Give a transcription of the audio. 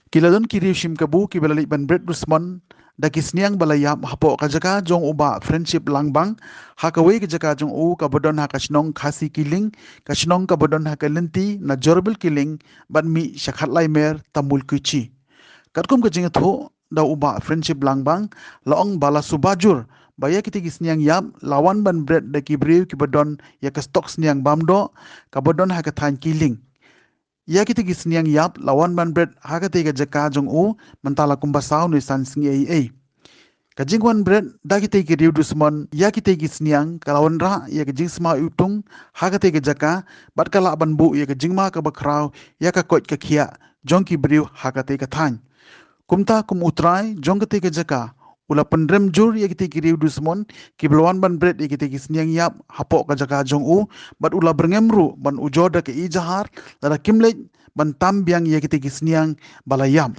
Kiladon kiri shim kabu kibalalik ban bread rusmon da kisniang balayam hapo kajaka jong uba friendship langbang hakawe kajaka jong u kabodon hakasnong khasi killing kasnong kabodon hakalenti na jorbil killing ban mi shakhat laimer tamul kuchi katkum kajing tho da uba friendship langbang laong bala subajur baya kiti kisniang yap lawan ban bread da kibriu kibodon ya kastok sniang bamdo kabodon hakathan killing ia kita gisniang yap lawan ban bread hakate ga jaka jong u mentala kumbasau ni san sing ei kajingwan bread da kita ki riu dusmon ia kita gisniang kalawan ra ia ka jingsma utung hakate ga jaka bat kala ban bu ia ka jingma ka bakrau ia ka kot ka khia jong ki briu hakate ka than kumta kum utrai jong kate ga jaka ula pendrem jur ia kita ki riu dusmon ki belwan ban bread ia kita gisniang yap hapok ka jaka jong u bat ula berngemru ban ujoda ke ijahar lara kimlej ban tambiang ia kita gisniang balayam